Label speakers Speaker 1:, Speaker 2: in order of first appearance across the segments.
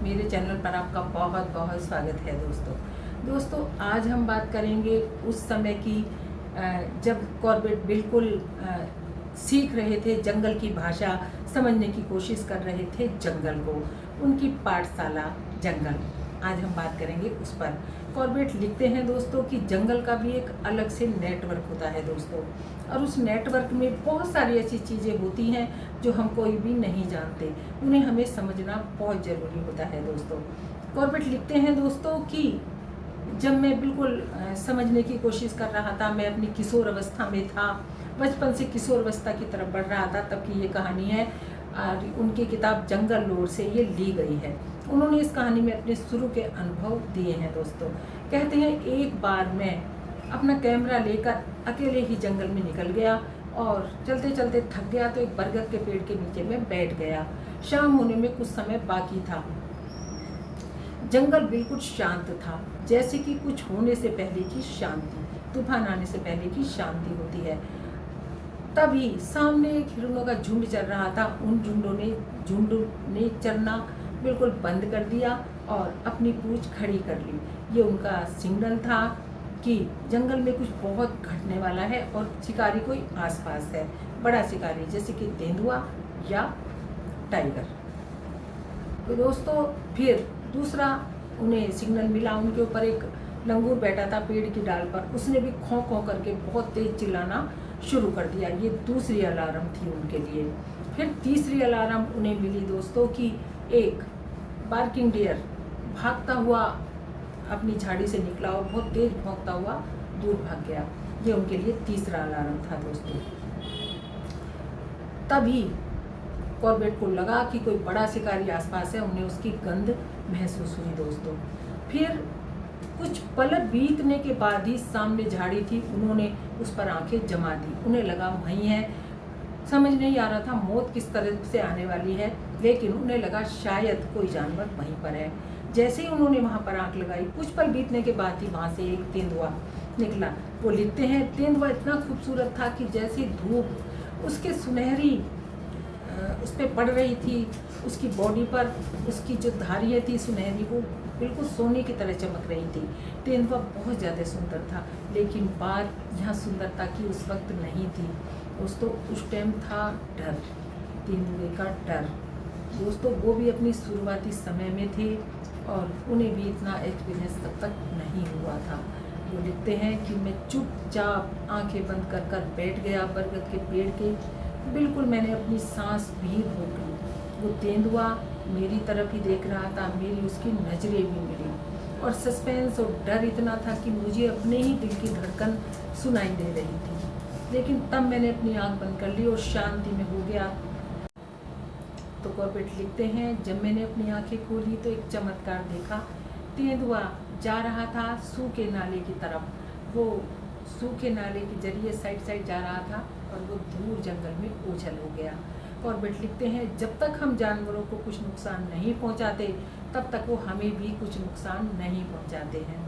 Speaker 1: मेरे चैनल पर आपका बहुत बहुत स्वागत है दोस्तों। आज हम बात करेंगे उस समय की जब कॉर्बेट बिल्कुल सीख रहे थे, जंगल की भाषा समझने की कोशिश कर रहे थे जंगल को, उनकी पाठशाला जंगल। आज हम बात करेंगे उस पर। कॉर्बेट लिखते हैं दोस्तों कि जंगल का भी एक अलग से नेटवर्क होता है दोस्तों, और उस नेटवर्क में बहुत सारी ऐसी चीज़ें होती हैं जो हम कोई भी नहीं जानते, उन्हें हमें समझना बहुत ज़रूरी होता है दोस्तों। कॉर्बेट लिखते हैं दोस्तों कि जब मैं बिल्कुल समझने की कोशिश कर रहा था, मैं अपनी किशोर अवस्था में था, बचपन से किशोर अवस्था की तरफ बढ़ रहा था, तब की ये कहानी है। और उनकी किताब जंगल लॉर्ड से ये ली गई है। उन्होंने इस कहानी में अपने शुरू के अनुभव दिए हैं दोस्तों। कहते हैं एक बार मैं अपना कैमरा लेकर अकेले ही जंगल में निकल गया और चलते चलते थक गया तो एक बरगद के पेड़ के नीचे में बैठ गया। शाम होने में कुछ समय बाकी था। जंगल बिल्कुल शांत था, जैसे कि कुछ होने से पहले की शांति, तूफान आने से पहले की शांति होती है। तभी सामने एक हिरणों का झुंड चल रहा था। उन झुंड ने चलना बिल्कुल बंद कर दिया और अपनी पूंछ खड़ी कर ली। ये उनका सिग्नल था कि जंगल में कुछ बहुत घटने वाला है और शिकारी कोई आसपास है, बड़ा शिकारी, जैसे कि तेंदुआ या टाइगर। तो दोस्तों फिर दूसरा उन्हें सिग्नल मिला। उनके ऊपर एक लंगूर बैठा था पेड़ की डाल पर, उसने भी खौं खौं करके बहुत तेज चिल्लाना शुरू कर दिया। ये दूसरी अलार्म थी उनके लिए। फिर तीसरी अलार्म उन्हें मिली दोस्तों कि एक बार्किंग डियर भागता हुआ अपनी झाड़ी से निकला और बहुत तेज भौंकता हुआ दूर भाग गया। ये उनके लिए तीसरा अलार्म था दोस्तों। तभी कॉर्बेट को लगा कि कोई बड़ा शिकारी आसपास है। उन्हें उसकी गंध महसूस हुई दोस्तों। फिर कुछ पल बीतने के बाद ही सामने झाड़ी थी, उन्होंने उस पर आंखें जमा दी। उन्हें लगा वहीं है। समझ नहीं आ रहा था मौत किस तरह से आने वाली है, लेकिन उन्हें लगा शायद कोई जानवर वहीं पर है। जैसे ही उन्होंने वहां पर आंख लगाई, कुछ पल बीतने के बाद ही वहां से एक तेंदुआ निकला। वो लिखते हैं तेंदुआ इतना खूबसूरत था कि जैसी धूप उसके सुनहरी उस पर पड़ रही थी, उसकी बॉडी पर उसकी जो धारियाँ थी सुनहरी, वो बिल्कुल सोने की तरह चमक रही थी। तेंदुआ बहुत ज़्यादा सुंदर था, लेकिन बात यहाँ सुंदरता की उस वक्त नहीं थी दोस्तों। उस टाइम था डर, तेंदुए का डर दोस्तों। वो भी अपनी शुरुआती समय में थे और उन्हें भी इतना एक्सपीरियंस तब तक नहीं हुआ था। वो लिखते हैं कि मैं चुपचाप आंखें बंद कर कर बैठ गया बरगद के पेड़ के। बिल्कुल मैंने अपनी सांस भी रोक ली। वो तेंदुआ मेरी तरफ ही देख रहा था, मेरी उसकी नज़रें भी मिली, और सस्पेंस और डर इतना था कि मुझे अपने ही दिल की धड़कन सुनाई दे रही थी। लेकिन तब मैंने अपनी आंख बंद कर ली और शांति में हो गया। तो कॉर्बेट लिखते हैं जब मैंने अपनी आंखें खोली तो एक चमत्कार देखा। तेंदुआ जा रहा था सूखे नाले की तरफ। वो सूखे नाले के जरिए साइड जा रहा था और वो दूर जंगल में ओझल हो गया। कॉर्बेट लिखते हैं जब तक हम जानवरों को कुछ नुकसान नहीं पहुंचाते, तब तक वो हमें भी कुछ नुकसान नहीं पहुंचाते हैं।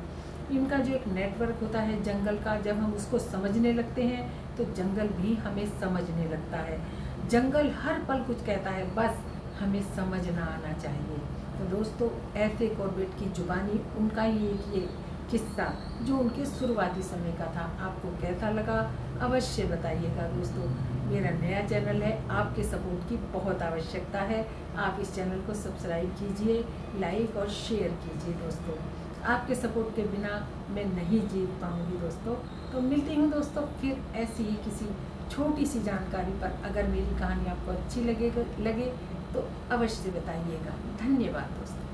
Speaker 1: इनका जो एक नेटवर्क होता है जंगल का, जब हम उसको समझने लगते हैं तो जंगल भी हमें समझने लगता है। जंगल हर पल कुछ कहता है, बस हमें समझना आना चाहिए। तो दोस्तों ऐसे कॉर्बेट की जुबानी, उनका ही एक ये किस्सा जो उनके शुरुआती समय का था, आपको कैसा लगा अवश्य बताइएगा दोस्तों। मेरा नया चैनल है, आपके सपोर्ट की बहुत आवश्यकता है। आप इस चैनल को सब्सक्राइब कीजिए, लाइक और शेयर कीजिए दोस्तों। आपके सपोर्ट के बिना मैं नहीं जीत पाऊंगी दोस्तों। तो मिलती हूँ दोस्तों फिर ऐसी ही किसी छोटी सी जानकारी पर। अगर मेरी कहानी आपको अच्छी लगे तो अवश्य बताइएगा। धन्यवाद दोस्तों।